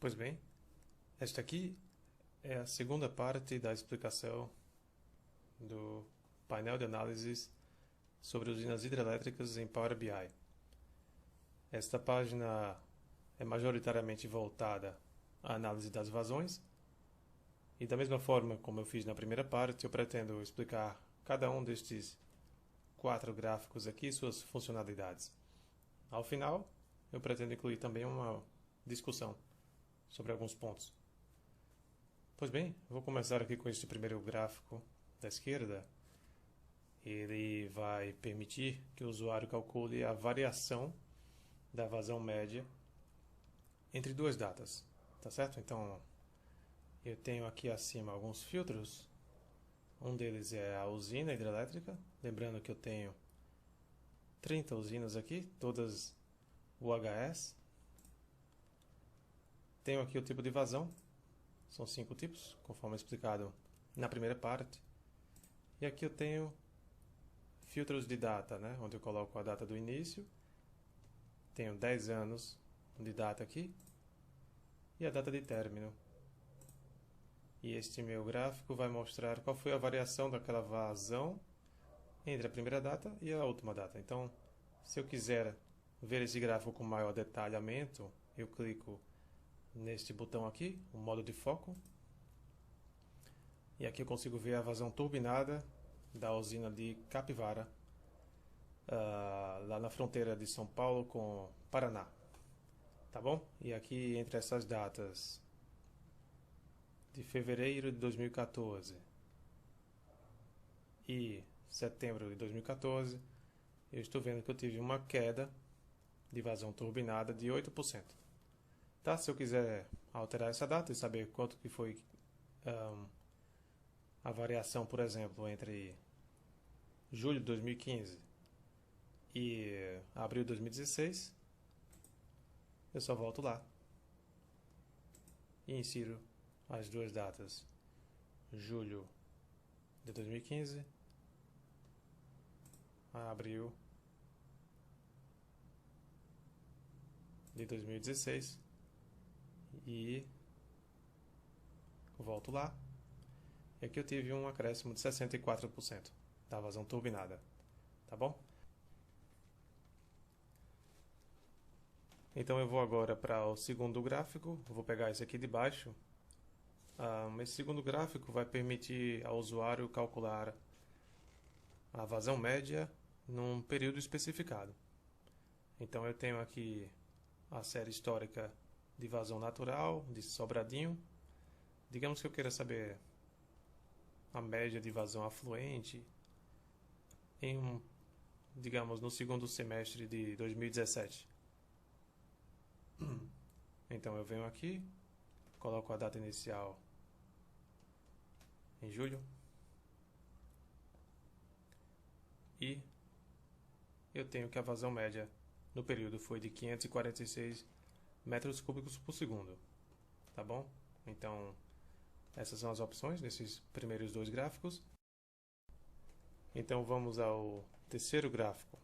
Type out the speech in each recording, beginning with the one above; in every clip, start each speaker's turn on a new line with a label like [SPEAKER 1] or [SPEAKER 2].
[SPEAKER 1] Pois bem, esta aqui é a segunda parte da explicação do painel de análises sobre usinas hidrelétricas em Power BI. Esta página é majoritariamente voltada à análise das vazões e, da mesma forma como eu fiz na primeira parte, eu pretendo explicar cada um destes 4 gráficos aqui e suas funcionalidades. Ao final, eu pretendo incluir também uma discussão sobre alguns pontos. Pois bem, vou começar aqui com este primeiro gráfico da esquerda. Ele vai permitir que o usuário calcule a variação da vazão média entre duas datas, tá certo? Então, eu tenho aqui acima alguns filtros. Um deles é a usina hidrelétrica, lembrando que eu tenho 30 usinas aqui, todas UHS. Tenho aqui o tipo de vazão, são 5 tipos, conforme explicado na primeira parte. E aqui eu tenho filtros de data, né? Onde eu coloco a data do início. Tenho 10 anos de data aqui e a data de término. E este meu gráfico vai mostrar qual foi a variação daquela vazão entre a primeira data e a última data. Então, se eu quiser ver esse gráfico com maior detalhamento, eu clico neste botão aqui, o modo de foco. E aqui eu consigo ver a vazão turbinada da usina de Capivara, lá na fronteira de São Paulo com Paraná. Tá bom? E aqui entre essas datas de fevereiro de 2014 e setembro de 2014, eu estou vendo que eu tive uma queda de vazão turbinada de 8%. Tá? Se eu quiser alterar essa data e saber quanto que foi a variação, por exemplo, entre julho de 2015 e abril de 2016, eu só volto lá e insiro as duas datas, julho de 2015 a abril de 2016 e volto lá. E aqui eu tive um acréscimo de 64% da vazão turbinada, tá bom? Então eu vou agora para o segundo gráfico, vou pegar esse aqui de baixo. Esse segundo gráfico vai permitir ao usuário calcular a vazão média num período especificado. Então eu tenho aqui a série histórica de vazão natural, de Sobradinho. Digamos que eu queira saber a média de vazão afluente digamos, no segundo semestre de 2017. Então eu venho aqui, coloco a data inicial em julho e eu tenho que a vazão média no período foi de 546 metros cúbicos por segundo, tá bom? Então essas são as opções nesses primeiros 2 gráficos. Então vamos ao terceiro gráfico.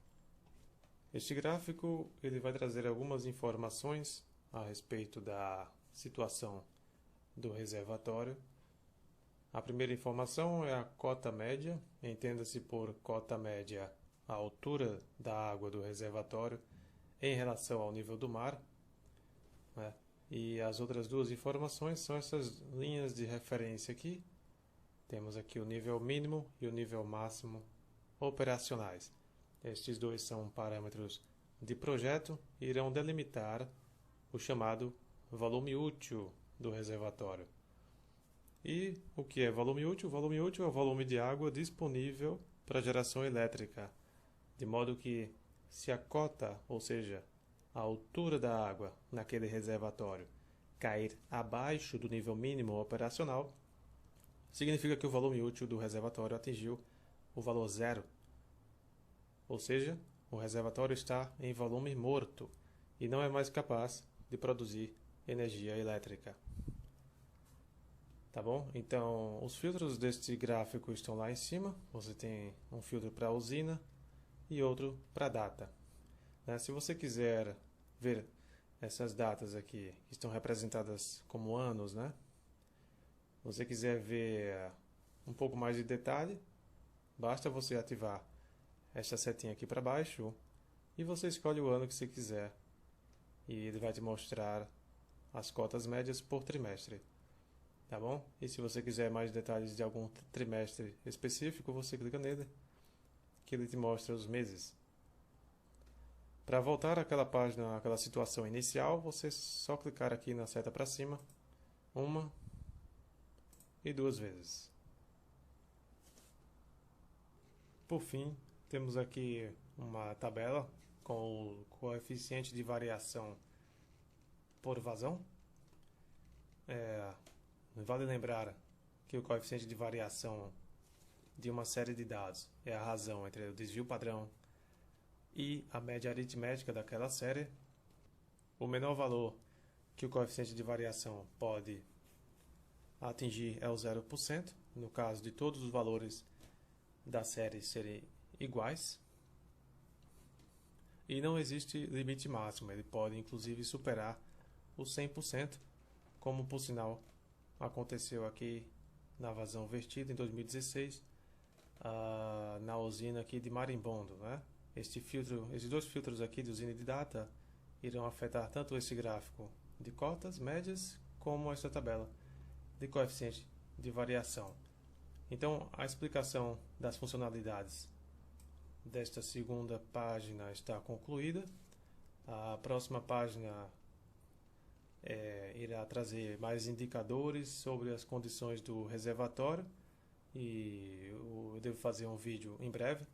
[SPEAKER 1] Este gráfico ele vai trazer algumas informações a respeito da situação do reservatório. A primeira informação é a cota média, entenda-se por cota média a altura da água do reservatório em relação ao nível do mar, né? E as outras 2 informações são essas linhas de referência aqui. Temos aqui o nível mínimo e o nível máximo operacionais. Estes 2 são parâmetros de projeto e irão delimitar o chamado volume útil do reservatório. E o que é volume útil? Volume útil é o volume de água disponível para geração elétrica, de modo que se a cota, ou seja, a altura da água naquele reservatório, cair abaixo do nível mínimo operacional, significa que o volume útil do reservatório atingiu o valor zero. Ou seja, o reservatório está em volume morto e não é mais capaz de produzir energia elétrica. Tá bom? Então, os filtros deste gráfico estão lá em cima. Você tem um filtro para a usina e outro para a data. Se você quiser ver essas datas aqui, que estão representadas como anos, né? Se você quiser ver um pouco mais de detalhe, basta você ativar esta setinha aqui para baixo e você escolhe o ano que você quiser e ele vai te mostrar as cotas médias por trimestre, tá bom? E se você quiser mais detalhes de algum trimestre específico, você clica nele que ele te mostra os meses. Para voltar àquela página, àquela situação inicial, você só clicar aqui na seta para cima, uma e duas vezes. Por fim, temos aqui uma tabela com o coeficiente de variação por vazão. Vale lembrar que o coeficiente de variação de uma série de dados é a razão entre o desvio padrão e a média aritmética daquela série. O menor valor que o coeficiente de variação pode atingir é o 0%, no caso de todos os valores da série serem iguais. E não existe limite máximo, ele pode inclusive superar o 100%, como por sinal aconteceu aqui na vazão vertida em 2016, na usina aqui de Marimbondo, né? Esses dois filtros aqui de usina de data irão afetar tanto esse gráfico de cotas médias como esta tabela de coeficiente de variação. Então, a explicação das funcionalidades desta segunda página está concluída. A próxima página irá trazer mais indicadores sobre as condições do reservatório e eu devo fazer um vídeo em breve